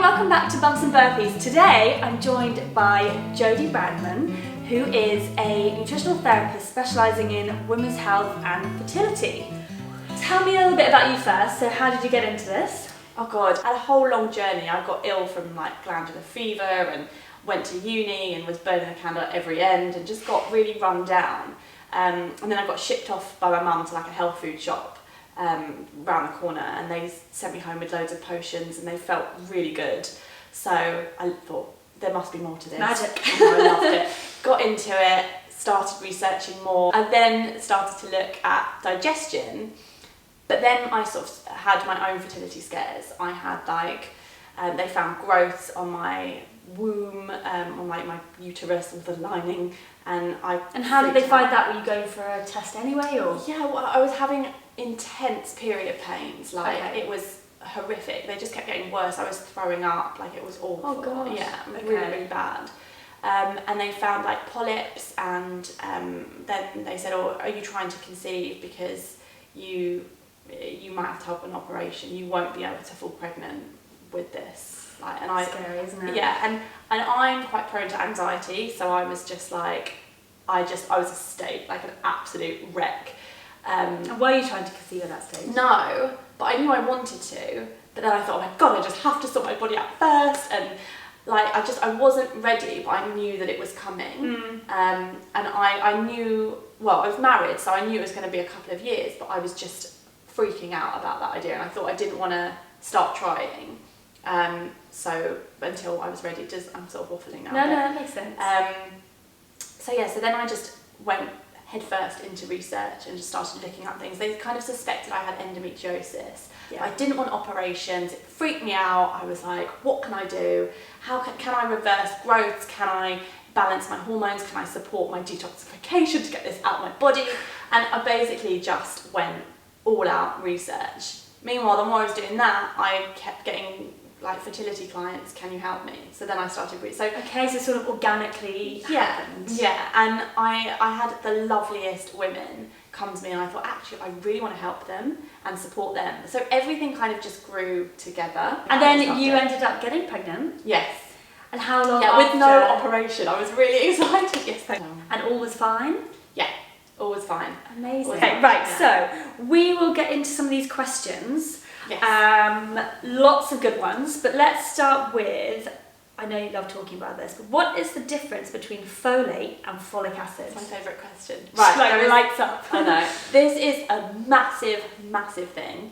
welcome back to Bumps and Burpees. Today I'm joined by Jodie Brandman, who is a nutritional therapist specialising in women's health and fertility. Tell me a little bit about you first. So how did you get into this? Oh God, I had a whole long journey. I got ill from glandular fever and went to uni and was burning a candle at every end and just got really run down. And then I got shipped off by my mum to a health food shop round the corner, and they sent me home with loads of potions and they felt really good. So I thought there must be more to this. Magic. I loved it. Got into it, started researching more, and then started to look at digestion. But then I sort of had my own fertility scares. I had they found growths on my womb, on my uterus with the lining, and how did they find that? Were you going for a test anyway, or? Yeah, well, I was having intense period pains. Okay. It was horrific. They just kept getting worse. I was throwing up. It was awful. Oh gosh. Yeah, okay. really, really bad. And they found polyps, and then they said, "Oh, are you trying to conceive because you might have to have an operation. You won't be able to fall pregnant with this." Scary, isn't it? Yeah, and I'm quite prone to anxiety, so I was just I was a state, an absolute wreck. And were you trying to conceive at that stage? No, but I knew I wanted to. But then I thought, oh my God, I just have to sort my body out first, and I wasn't ready, but I knew that it was coming. And I knew, well, I was married, so I knew it was going to be a couple of years, but I was just freaking out about that idea, and I thought I didn't want to start trying. So until I was ready, I'm sort of waffling now. No, that makes sense. So then I just went headfirst into research and just started looking at things. They kind of suspected I had endometriosis. Yeah. I didn't want operations. It freaked me out. I was like, what can I do? How can I reverse growths? Can I balance my hormones? Can I support my detoxification to get this out of my body? And I basically just went all out research. Meanwhile, the more I was doing that, I kept getting fertility clients. Can you help me? So then I started Okay, so sort of organically happened. Yeah, and I had the loveliest women come to me, and I thought, actually, I really want to help them and support them. So everything kind of just grew together. And then you ended up getting pregnant. Yes. And how long? Yeah, with no operation. I was really excited. Yes, thank you. And all was fine? Yeah, all was fine. Amazing. Okay, right, so we will get into some of these questions. Yes. Lots of good ones, but let's start with, I know you love talking about this, but what is the difference between folate and folic acid? It's my favourite question. Right, lights up. I know. This is a massive, massive thing.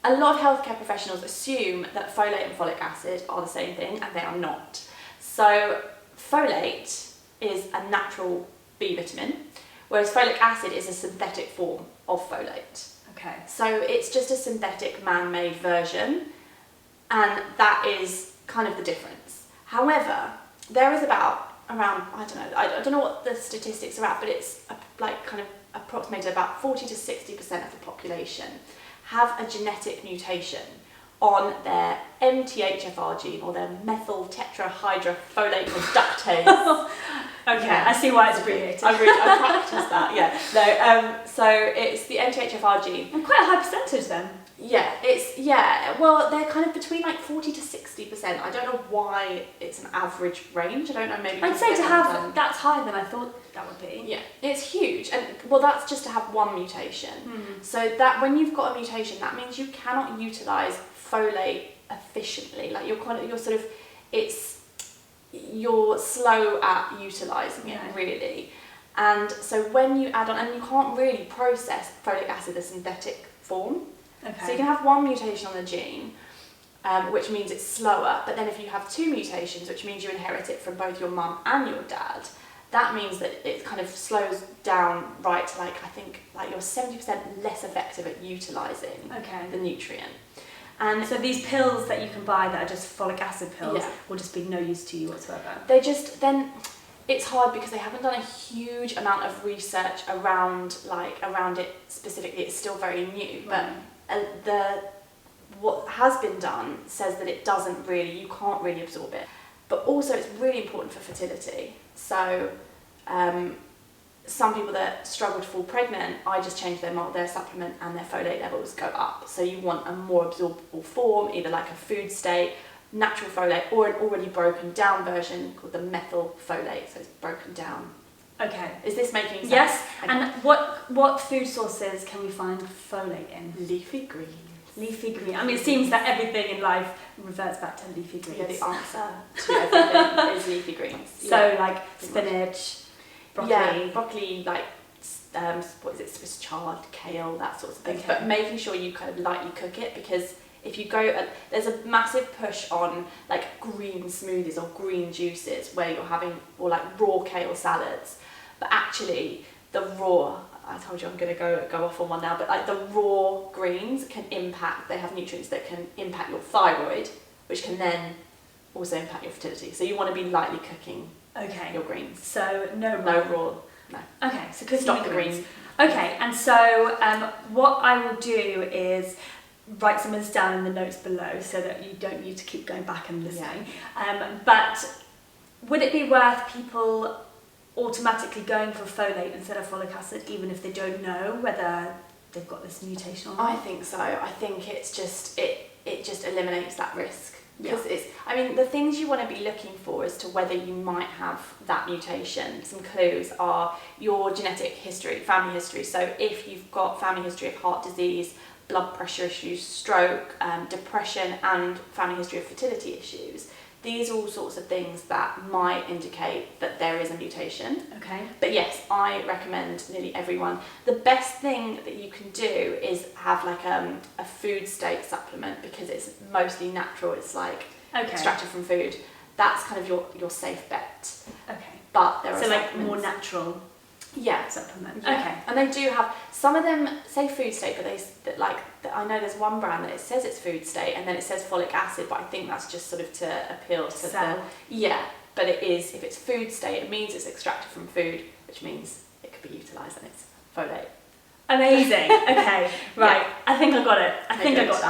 A lot of healthcare professionals assume that folate and folic acid are the same thing, and they are not. So folate is a natural B vitamin, whereas folic acid is a synthetic form of folate. Okay. So it's just a synthetic man-made version, and that is kind of the difference. However, there is around, I don't know what the statistics are at, but it's kind of approximated about 40 to 60% of the population have a genetic mutation on their MTHFR gene, or their methyl tetrahydrofolate reductase. Okay, yeah. I see why it's abbreviated. I practiced that, yeah. No, so it's the MTHFR gene. And quite a high percentage then. Yeah, well, they're kind of between 40 to 60%. I don't know why it's an average range. I don't know, maybe. I'd say to have that's higher than I thought that would be. Yeah, it's huge. And well, that's just to have one mutation. So that when you've got a mutation, that means you cannot utilise folate efficiently. You're slow at utilising it, really. And so when you add on, and you can't really process folic acid, the synthetic form. Okay. So you can have one mutation on the gene, which means it's slower, but then if you have two mutations, which means you inherit it from both your mum and your dad, that means that it kind of slows down right to I think you're 70% less effective at utilising the nutrient. And so these pills that you can buy that are just folic acid pills will just be no use to you whatsoever. It's hard because they haven't done a huge amount of research around it specifically. It's still very new, but what has been done says that you can't really absorb it. But also it's really important for fertility. So some people that struggle to fall pregnant, I just change their supplement and their folate levels go up. So you want a more absorbable form, either like a food state, natural folate or an already broken down version called the methyl folate, so it's broken down. Okay. Is this making sense? Yes. Okay. And what food sources can we find folate in? Leafy greens. Leafy green. I mean, it seems that everything in life reverts back to leafy greens. Yeah, the answer to everything is leafy greens. So like spinach, broccoli. Yeah, broccoli, like what is it, Swiss chard, kale, that sort of thing. Okay. But making sure you kind of lightly cook it, because if you go, there's a massive push on like green smoothies or green juices where you're having, or like raw kale salads. But actually, the raw, I told you I'm going to go off on one now, but like the raw greens can impact, they have nutrients that can impact your thyroid, which can then also impact your fertility. So you want to be lightly cooking your greens. So no raw. No. Okay, so cooking Stop the the greens. greens. Okay, and so what I will do is write some of this down in the notes below so that you don't need to keep going back and listening. But would it be worth people automatically going for folate instead of folic acid, even if they don't know whether they've got this mutation or not? I think so. I think it's just it just eliminates that risk, because I mean, the things you want to be looking for as to whether you might have that mutation, some clues are your genetic history, family history. So if you've got family history of heart disease, blood pressure issues, stroke, depression, and family history of fertility issues, these are all sorts of things that might indicate that there is a mutation. Okay. But yes, I recommend nearly everyone. The best thing that you can do is have like a food state supplement, because it's mostly natural. It's like extracted from food. That's kind of your safe bet. Okay. But there are so like supplements. more natural. Yeah. Supplement. Yeah. Okay. And they do have, some of them say food state, but I know there's one brand that it says it's food state and then it says folic acid, but I think that's just sort of to appeal to Sell. but it is, if it's food state, it means it's extracted from food, which means it could be utilised and it's folate. Amazing. Okay. Right. Yeah. I think I got it. I think I good. got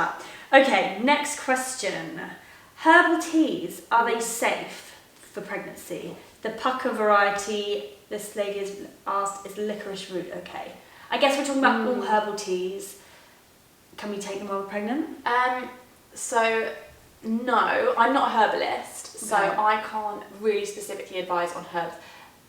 that. Okay. Next question. Herbal teas, are they safe for pregnancy? The pucker variety, this lady has asked, is licorice root okay? I guess we're talking about all herbal teas. Can we take them while we're pregnant? So no, I'm not a herbalist, so Okay. I can't really specifically advise on herbs.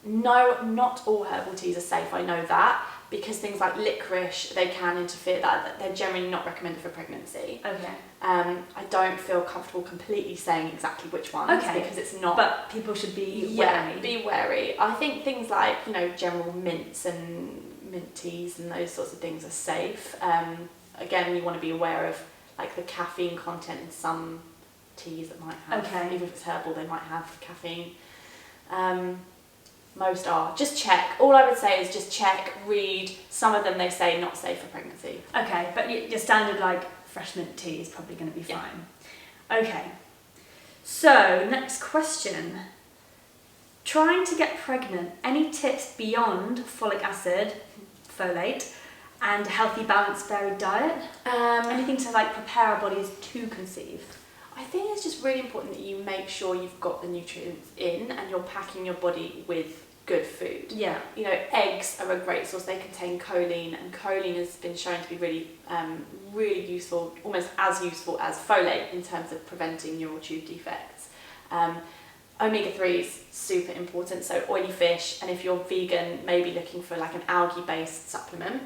No, not all herbal teas are safe, I know that, because things like licorice, they can interfere, that they're generally not recommended for pregnancy. Okay. I don't feel comfortable completely saying exactly which ones, because it's not. But people should be wary. Be wary. I think things like, general mints and mint teas and those sorts of things are safe. Again, you want to be aware of like the caffeine content in some teas that might have, even if it's herbal, they might have caffeine. Most are. Just check. All I would say is just check, read. Some of them they say not safe for pregnancy. Okay, but your standard like fresh mint tea is probably going to be fine. Okay. So, next question. Trying to get pregnant, any tips beyond folic acid, folate, and a healthy, balanced, varied diet? Anything to like prepare our bodies to conceive? I think it's just really important that you make sure you've got the nutrients in and you're packing your body with good food. Yeah. Eggs are a great source. They contain choline, and choline has been shown to be really useful, almost as useful as folate in terms of preventing neural tube defects. Omega-3s, super important, so oily fish, and if you're vegan, maybe looking for like an algae-based supplement,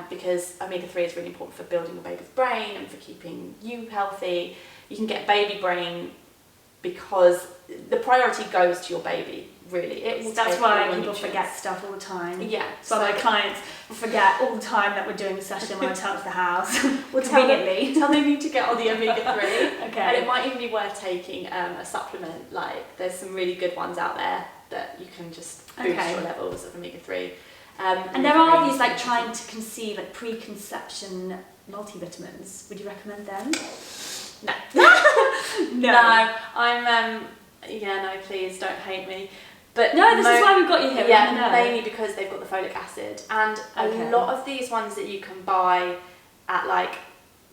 because omega-3 is really important for building your baby's brain and for keeping you healthy. You can get baby brain because the priority goes to your baby, really. That's why people forget stuff all the time. Yeah. So my clients forget all the time that we're doing a session when I turn up to the house. Well, tell them they need to get on the omega-3. Okay. And it might even be worth taking a supplement. Like, there's some really good ones out there that you can just boost your levels of omega-3. And there are these like trying to conceive, like pre-conception multivitamins. Would you recommend them? No. No. I'm no, please don't hate me. But no, this is why we've got you here. Yeah, mainly because they've got the folic acid, and a lot of these ones that you can buy at like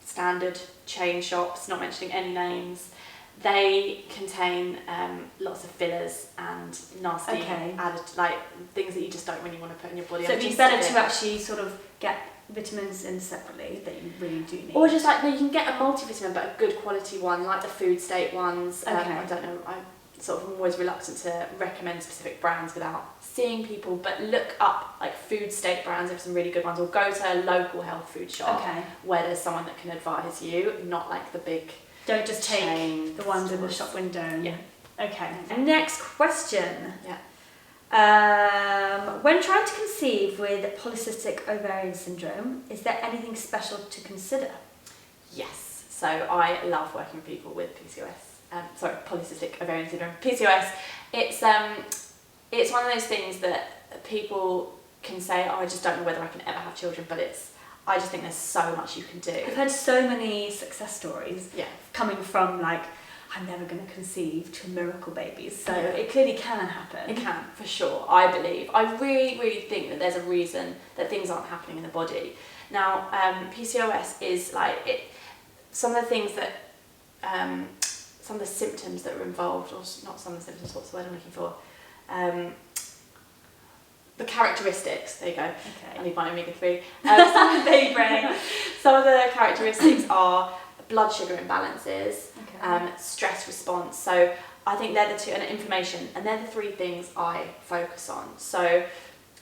standard chain shops, not mentioning any names, they contain lots of fillers and nasty added like things that you just don't really want to put in your body. So it'd be better to actually sort of get vitamins in separately that you really do need. Or just like, no, you can get a multivitamin, but a good quality one, like the food state ones. Okay. I don't know, I'm always reluctant to recommend specific brands without seeing people, but look up like food state brands, there's some really good ones, or go to a local health food shop where there's someone that can advise you, not like the big Don't just take the ones in the shop window. Yeah. Okay. And next question. Yeah. When trying to conceive with polycystic ovarian syndrome, is there anything special to consider? Yes. So I love working with people with PCOS. Polycystic ovarian syndrome. PCOS. It's one of those things that people can say, oh, I just don't know whether I can ever have children, but I just think there's so much you can do. I've heard so many success stories coming from like, I'm never going to conceive, to miracle babies. So it clearly can happen. It can, for sure, I believe. I really, really think that there's a reason that things aren't happening in the body. Now, PCOS is like, some of the things that, some of the symptoms that are involved, or not some of the symptoms, what's the word I'm looking for? The characteristics, there you go. Okay. I need my omega-3. Some of the baby brain. Some of the characteristics are blood sugar imbalances, stress response. So I think they're the two, and inflammation, and they're the three things I focus on. So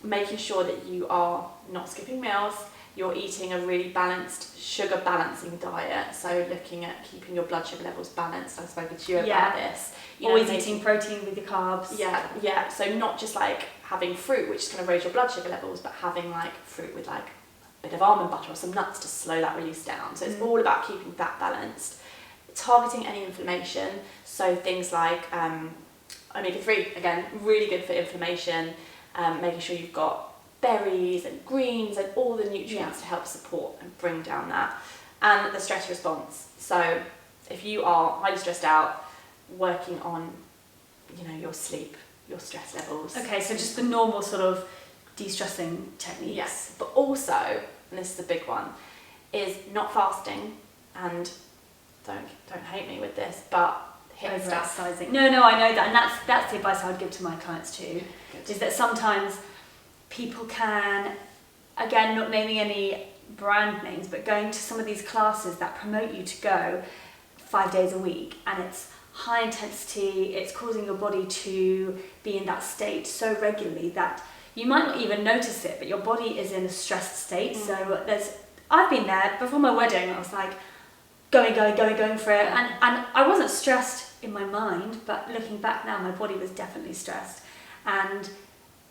making sure that you are not skipping meals, you're eating a really balanced sugar balancing diet. So looking at keeping your blood sugar levels balanced. I've spoken to you about this. Always eating protein with your carbs. Yeah. So not just like having fruit, which is going to raise your blood sugar levels, but having like fruit with like a bit of almond butter or some nuts to slow that release down. So it's all about keeping that balanced. Targeting any inflammation. So things like omega-3, again, really good for inflammation. Making sure you've got berries and greens and all the nutrients to help support and bring down that. And the stress response. So if you are highly stressed out, working on, your sleep, your stress levels. Okay, so just the normal sort of de-stressing techniques. Yes, but also, and this is the big one, is not fasting, and don't hate me with this, but hit stuff. Over-exercising. No, I know that, and that's the advice I would give to my clients too. Good. Is that sometimes people can, again, not naming any brand names, but going to some of these classes that promote you to go 5 days a week, and it's high intensity, it's causing your body to be in that state so regularly that you might not even notice it, but your body is in a stressed state. So I've been there before my wedding. I was like going for it, and I wasn't stressed in my mind, but looking back now, my body was definitely stressed. And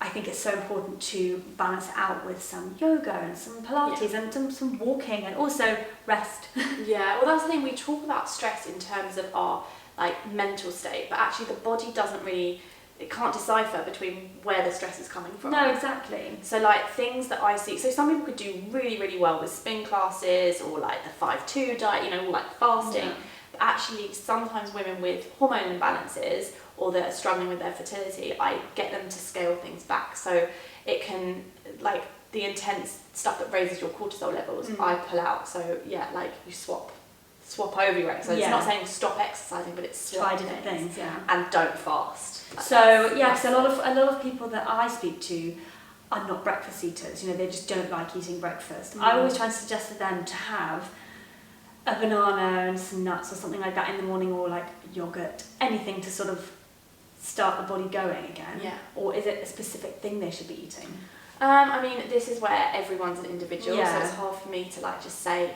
I think it's so important to balance it out with some yoga and some Pilates and some walking, and also rest. Yeah, well, that's the thing, we talk about stress in terms of our like mental state, but actually the body doesn't really, it can't decipher between where the stress is coming from. No, exactly. So like things that I see, so some people could do really, really well with spin classes or like the 5-2 diet, or like fasting. Yeah. But actually sometimes women with hormone imbalances or that are struggling with their fertility, I get them to scale things back. So it can, like the intense stuff that raises your cortisol levels, I pull out. So yeah, like you swap over your exercise. It's not saying stop exercising, but it's try different things, and don't fast. So yeah, because a lot of people that I speak to are not breakfast eaters. They just don't like eating breakfast. I always try and suggest to them to have a banana and some nuts or something like that in the morning, or like yogurt, anything to sort of start the body going again. Yeah. Or is it a specific thing they should be eating? I mean, this is where everyone's an individual, so it's hard for me to like just say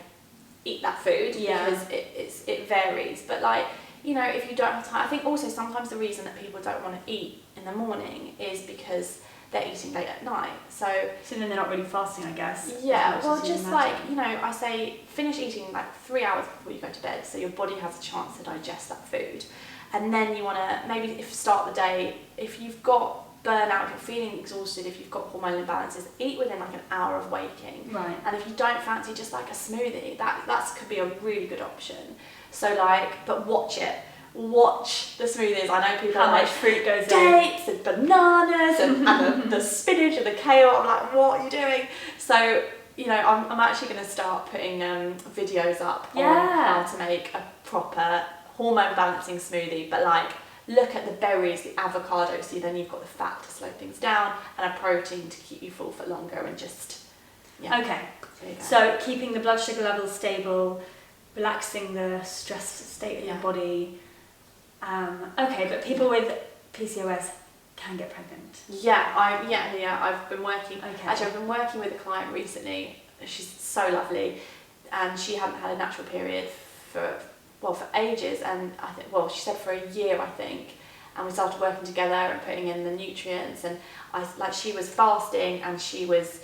eat that food because it varies. But like, if you don't have time, I think also sometimes the reason that people don't want to eat in the morning is because they're eating late at night. So then they're not really fasting, I guess. Yeah, well, just like, I say finish eating like 3 hours before you go to bed, so your body has a chance to digest that food. And then you want to maybe start the day, if you've got burnout, if you're feeling exhausted, if you've got hormonal imbalances, eat within like an hour of waking. Right. And if you don't fancy just like a smoothie, that could be a really good option. So like, but watch the smoothies. I know people how are much fruit goes in. Dates and bananas and the spinach and the kale. I'm like, what are you doing? So I'm actually going to start putting videos up on how to make a proper hormone balancing smoothie, but like look at the berries, the avocado, so then you've got the fat to slow things down and a protein to keep you full for longer, and just Yeah. Okay. There you go. So keeping the blood sugar levels stable, relaxing the stress state in your body. Okay, but people with PCOS can get pregnant. I've been working. Okay. Actually, I've been working with a client recently. She's so lovely, and she hadn't had a natural period for ages, and I think she said for a year, I think. And we started working together and putting in the nutrients, and she was fasting and she was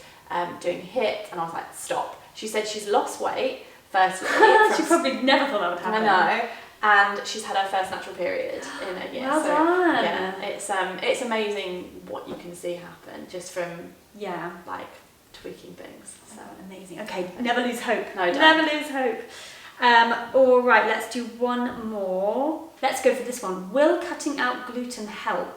doing HIIT, and I was like, stop. She said she's lost weight firstly. She probably never thought that would happen. I know. And she's had her first natural period in a year. Well done. Yeah, it's amazing what you can see happen just from tweaking things. So amazing. Okay, never lose hope. No, don't. Never lose hope. All right, let's do one more. Let's go for this one. Will cutting out gluten help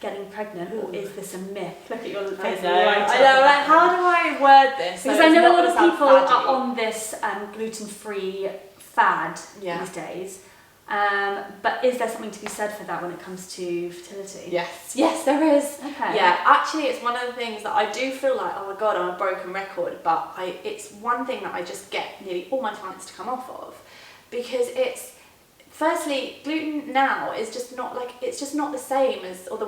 getting pregnant, or is this a myth? Look at your face. I know. Like, how do I word this? Because I know a lot of people are on this gluten-free fad these days. But is there something to be said for that when it comes to fertility? Yes, there is. Okay. Yeah, actually, it's one of the things that I do feel like, oh my god, I'm a broken record, but it's one thing that I just get nearly all my clients to come off of, because it's, firstly, gluten now is just not it's just not the same as, or the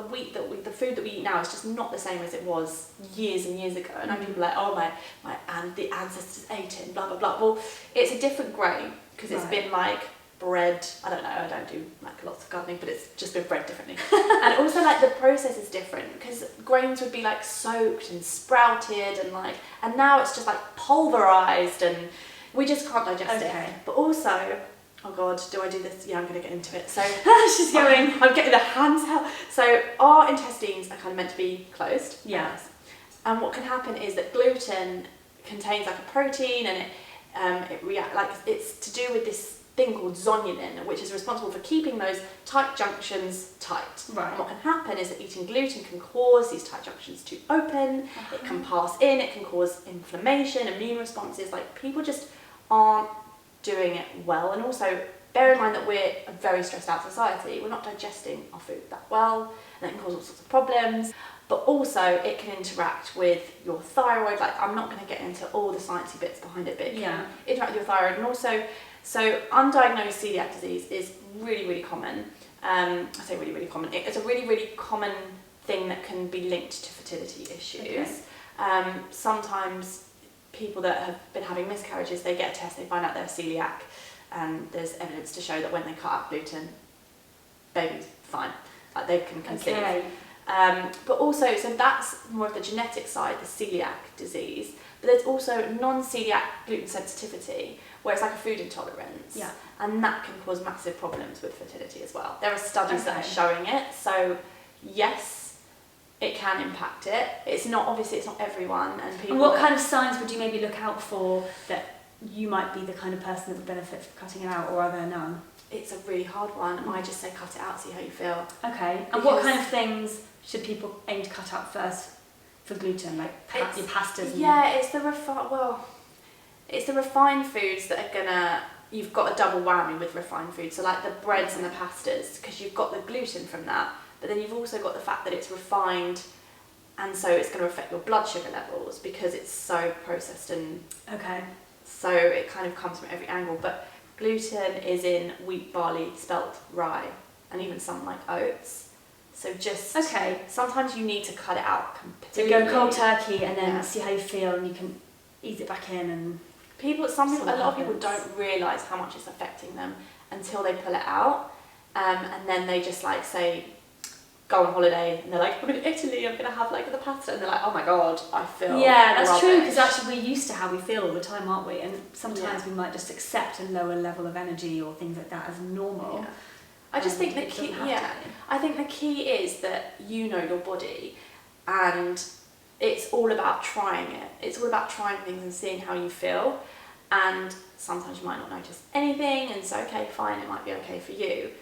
food that we eat now is just not the same as it was years and years ago. And I know people are like, oh the ancestors ate it and blah blah blah. Well, it's a different grain because it's been bred, I don't know, I don't do lots of gardening, but it's just been bred differently. And also the process is different, because grains would be soaked and sprouted and now it's just pulverized, and we just can't digest it. But also, oh god, do I do this? Yeah, I'm going to get into it. So she's going. I'm getting the hands out. So our intestines are kind of meant to be closed. Yes. And what can happen is that gluten contains a protein, and it reacts it's to do with this thing called zonulin, which is responsible for keeping those tight junctions tight. Right. And what can happen is that eating gluten can cause these tight junctions to open. It can pass in. It can cause inflammation, immune responses. People just aren't doing it well. And also, bear in mind that we're a very stressed out society. We're not digesting our food that well, and that can cause all sorts of problems. But also, it can interact with your thyroid. I'm not going to get into all the sciencey bits behind it, but it can interact with your thyroid. And also, so undiagnosed celiac disease is really, really common. I say really, really common. It's a really, really common thing that can be linked to fertility issues. Okay. Sometimes people that have been having miscarriages, they get a test, they find out they're celiac, and there's evidence to show that when they cut out gluten, baby's fine. They can conceive. Okay. But also, so that's more of the genetic side, the celiac disease. But there's also non-celiac gluten sensitivity, where it's a food intolerance. Yeah. And that can cause massive problems with fertility as well. There are studies that are showing it. So yes, it can impact it. It's not everyone, and people. And what kind of signs would you maybe look out for that you might be the kind of person that would benefit from cutting it out, or are there none? It's a really hard one. I just say cut it out, see how you feel. Okay. And what kind of things should people aim to cut out first for gluten, your pastas? It's the refined foods that are gonna. You've got a double whammy with refined foods. So the breads and the pastas, because you've got the gluten from that, but then you've also got the fact that it's refined, and so it's going to affect your blood sugar levels because it's so processed and. Okay. So it kind of comes from every angle, but gluten is in wheat, barley, spelt, rye, and even some oats. So just sometimes you need to cut it out completely. So go cold turkey and then see how you feel, and you can ease it back in. And a lot of people don't realise how much it's affecting them until they pull it out, and then they just say go on holiday and they're like, I'm in Italy, I'm gonna have the pasta, and they're like, oh my god, I feel that's true, because actually we're used to how we feel all the time, aren't we? And sometimes we might just accept a lower level of energy or things like that as normal. Yeah. I just think the key I think the key is that you know your body, and it's all about trying it. It's all about trying things and seeing how you feel, and sometimes you might not notice anything, and so okay, fine, it might be okay for you,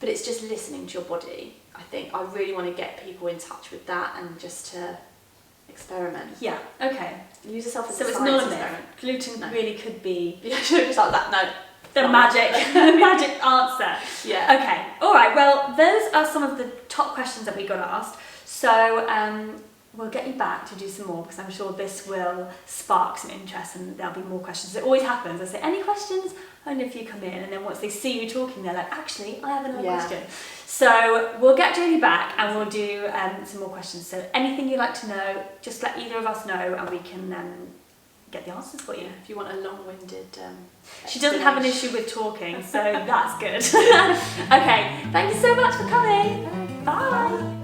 but it's just listening to your body. I think I really want to get people in touch with that, and just to experiment. Yeah, okay. Use yourself as a science experiment. Gluten really could be... Yeah, just that, no. The magic answer. Yeah. Okay. All right. Well, those are some of the top questions that we got asked. So we'll get you back to do some more, because I'm sure this will spark some interest and there'll be more questions. It always happens. I say, any questions? Only if you come in, and then once they see you talking, they're like, actually, I have another question. So we'll get Jodie back and we'll do some more questions. So anything you'd like to know, just let either of us know and we can get the answers for you. If you want a long-winded She doesn't have an issue with talking, so that's good. Okay, thank you so much for coming. Bye.